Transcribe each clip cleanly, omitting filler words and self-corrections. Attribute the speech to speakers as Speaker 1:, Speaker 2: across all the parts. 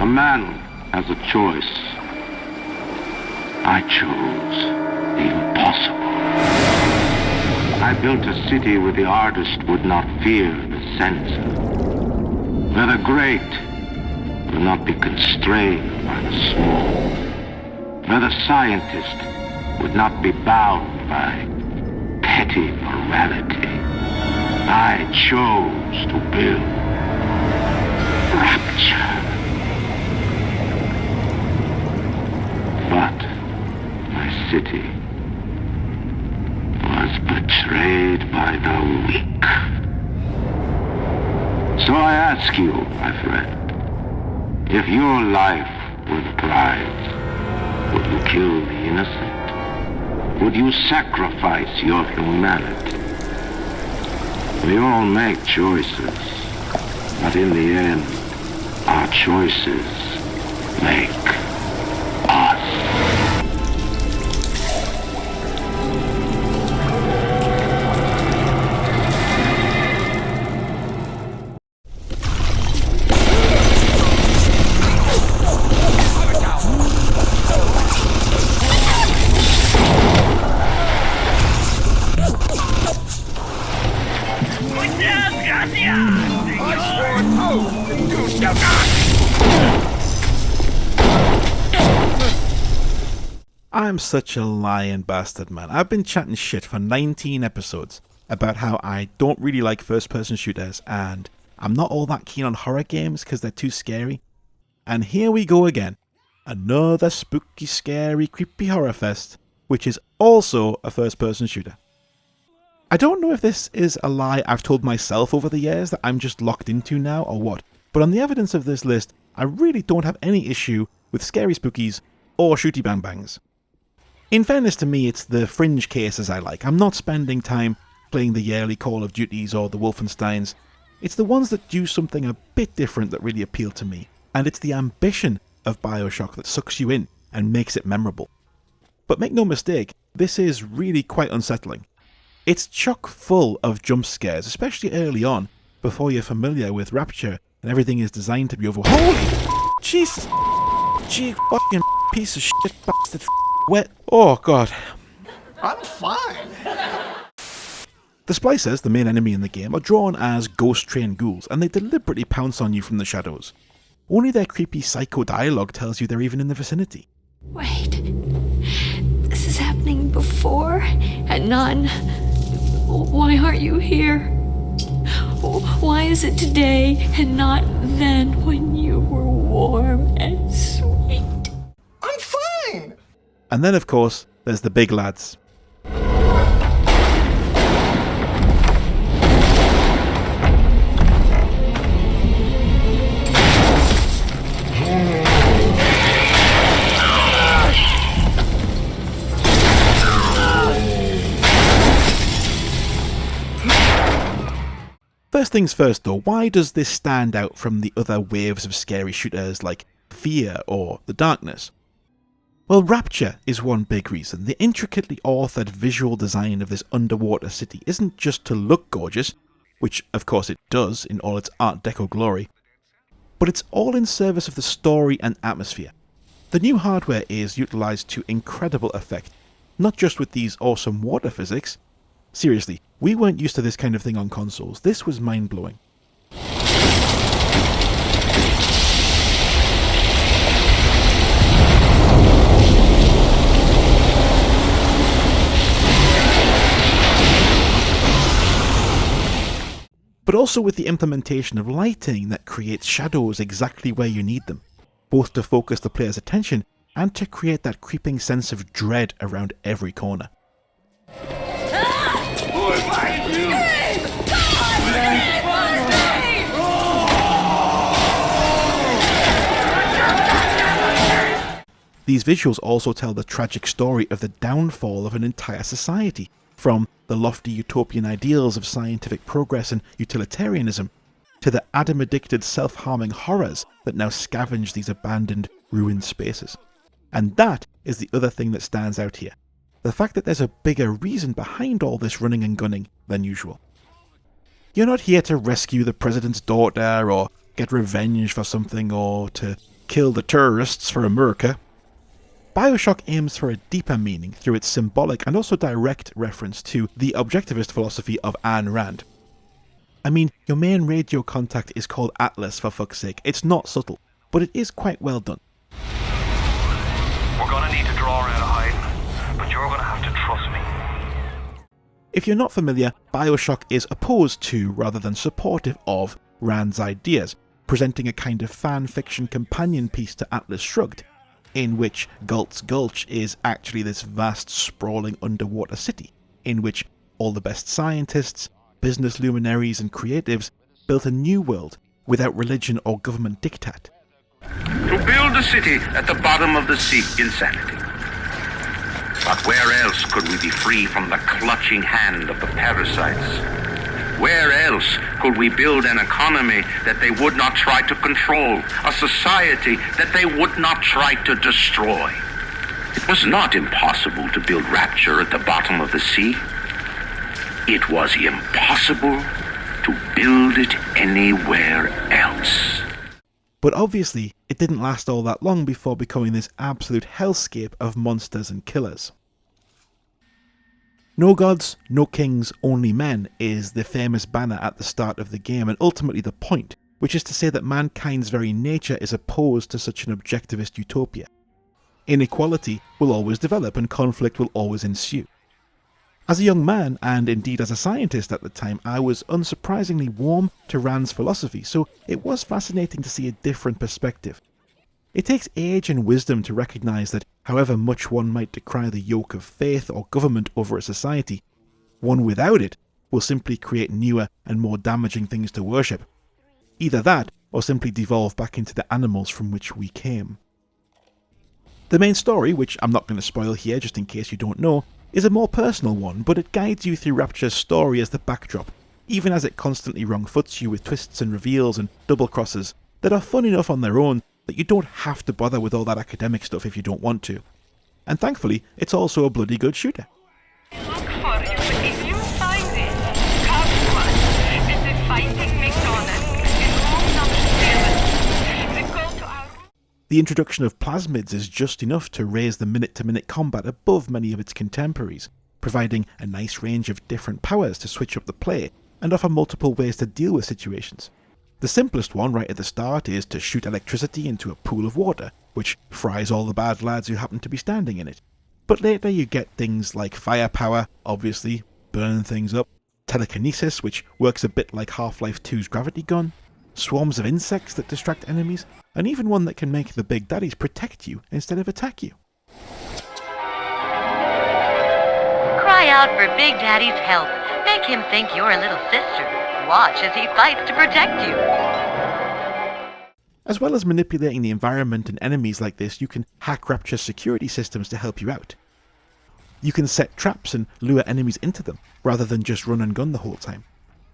Speaker 1: A man has a choice. I chose the impossible. I built a city where the artist would not fear the censor, where the great will not be constrained by the small, where the scientist would not be bound by petty morality. I chose to build rapture. But my city was betrayed by the weak. So I ask you, my friend, if your life were the prize, would you kill the innocent? Would you sacrifice your humanity? We all make choices, but in the end, our choices make us.
Speaker 2: I'm such a lying bastard, man. I've been chatting shit for 19 episodes about how I don't really like first-person shooters and I'm not all that keen on horror games because they're too scary. And here we go again. Another spooky, scary, creepy horror fest, which is also a first-person shooter. I don't know if this is a lie I've told myself over the years that I'm just locked into now or what, but on the evidence of this list, I really don't have any issue with scary spookies or shooty bang bangs. In fairness to me, it's the fringe cases I like. I'm not spending time playing the yearly Call of Duties or the Wolfensteins. It's the ones that do something a bit different that really appeal to me, and it's the ambition of Bioshock that sucks you in and makes it memorable. But make no mistake, this is really quite unsettling. It's chock full of jump scares, especially early on, before you're familiar with Rapture and everything is designed to be over. Holy Jesus! Gee, fucking piece of shit bastard. Wet. Oh god.
Speaker 3: I'm fine.
Speaker 2: The Splicers, the main enemy in the game, are drawn as ghost-trained ghouls, and they deliberately pounce on you from the shadows. Only their creepy psycho dialogue tells you they're even in the vicinity.
Speaker 4: Wait. This is happening before and none. Why aren't you here? Why is it today and not then when you were warm and sweet?
Speaker 3: I'm fine.
Speaker 2: And then, of course, there's the big lads. First things first though, why does this stand out from the other waves of scary shooters like Fear or The Darkness? Well, Rapture is one big reason. The intricately authored visual design of this underwater city isn't just to look gorgeous, which of course it does in all its Art Deco glory, but it's all in service of the story and atmosphere. The new hardware is utilised to incredible effect, not just with these awesome water physics. Seriously, we weren't used to this kind of thing on consoles. This was mind-blowing. But also with the implementation of lighting that creates shadows exactly where you need them, both to focus the player's attention and to create that creeping sense of dread around every corner. These visuals also tell the tragic story of the downfall of an entire society, from the lofty utopian ideals of scientific progress and utilitarianism, to the Adam-addicted self-harming horrors that now scavenge these abandoned, ruined spaces. And that is the other thing that stands out here. The fact that there's a bigger reason behind all this running and gunning than usual. You're not here to rescue the president's daughter, or get revenge for something, or to kill the terrorists for America. Bioshock aims for a deeper meaning through its symbolic and also direct reference to the objectivist philosophy of Ayn Rand. I mean, your main radio contact is called Atlas, for fuck's sake. It's not subtle, but it is quite well done.
Speaker 5: We're gonna need to draw out of hiding, but you're gonna have to trust me.
Speaker 2: If you're not familiar, Bioshock is opposed to, rather than supportive of, Rand's ideas, presenting a kind of fan fiction companion piece to Atlas Shrugged, in which Galt's Gulch is actually this vast, sprawling underwater city, in which all the best scientists, business luminaries and creatives built a new world without religion or government diktat.
Speaker 1: To build a city at the bottom of the sea, insanity. But where else could we be free from the clutching hand of the parasites? Where else could we build an economy that they would not try to control, a society that they would not try to destroy? It was not impossible to build rapture at the bottom of the sea. It was impossible to build it anywhere else.
Speaker 2: But obviously, it didn't last all that long before becoming this absolute hellscape of monsters and killers. No gods, no kings, only men is the famous banner at the start of the game, and ultimately the point, which is to say that mankind's very nature is opposed to such an objectivist utopia. Inequality will always develop and conflict will always ensue. As a young man, and indeed as a scientist at the time, I was unsurprisingly warm to Rand's philosophy, so it was fascinating to see a different perspective. It takes age and wisdom to recognise that however much one might decry the yoke of faith or government over a society, one without it will simply create newer and more damaging things to worship. Either that, or simply devolve back into the animals from which we came. The main story, which I'm not going to spoil here just in case you don't know, is a more personal one, but it guides you through Rapture's story as the backdrop, even as it constantly wrong-foots you with twists and reveals and double crosses that are fun enough on their own that you don't have to bother with all that academic stuff if you don't want to. And thankfully, it's also a bloody good shooter.
Speaker 6: Look for you. If you find it, come to us. This is Fighting McDonald's in room number 7. The call to our...
Speaker 2: The introduction of plasmids is just enough to raise the minute-to-minute combat above many of its contemporaries, providing a nice range of different powers to switch up the play and offer multiple ways to deal with situations. The simplest one right at the start is to shoot electricity into a pool of water, which fries all the bad lads who happen to be standing in it. But later you get things like firepower, obviously, burn things up, telekinesis, which works a bit like Half-Life 2's gravity gun, swarms of insects that distract enemies, and even one that can make the big daddies protect you instead of attack you.
Speaker 7: Cry out for Big Daddy's help. Make him think you're a little sister. Watch as he fights to protect you.
Speaker 2: As well as manipulating the environment and enemies like this, you can hack Rapture's security systems to help you out. You can set traps and lure enemies into them, rather than just run and gun the whole time.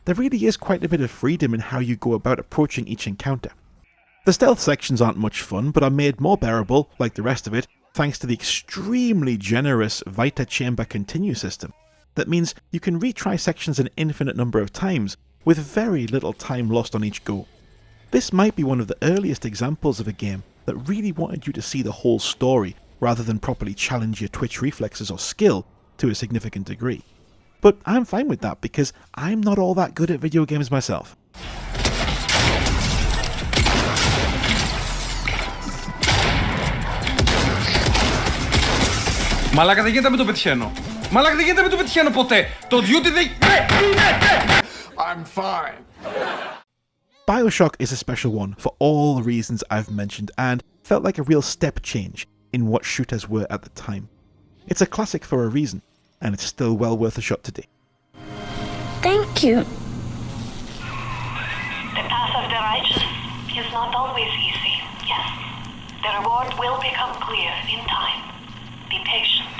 Speaker 2: There really is quite a bit of freedom in how you go about approaching each encounter. The stealth sections aren't much fun, but are made more bearable, like the rest of it, thanks to the extremely generous Vita Chamber Continue system. That means you can retry sections an infinite number of times, with very little time lost on each go. This might be one of the earliest examples of a game that really wanted you to see the whole story, rather than properly challenge your twitch reflexes or skill to a significant degree. But I'm fine with that because I'm not all that good at video games myself.
Speaker 8: Μαλάκα δεν γίνεται να μην το πετυχαίνω. Μαλάκα δεν γίνεται να μην το πετυχαίνω ποτέ. Το duty δεν...
Speaker 3: I'm fine.
Speaker 2: Bioshock is a special one for all the reasons I've mentioned and felt like a real step change in what shooters were at the time. It's a classic for a reason, and it's still well worth a shot today.
Speaker 4: Thank you.
Speaker 6: The path of the righteous is not always easy, yes. The reward will become clear in time. Be patient.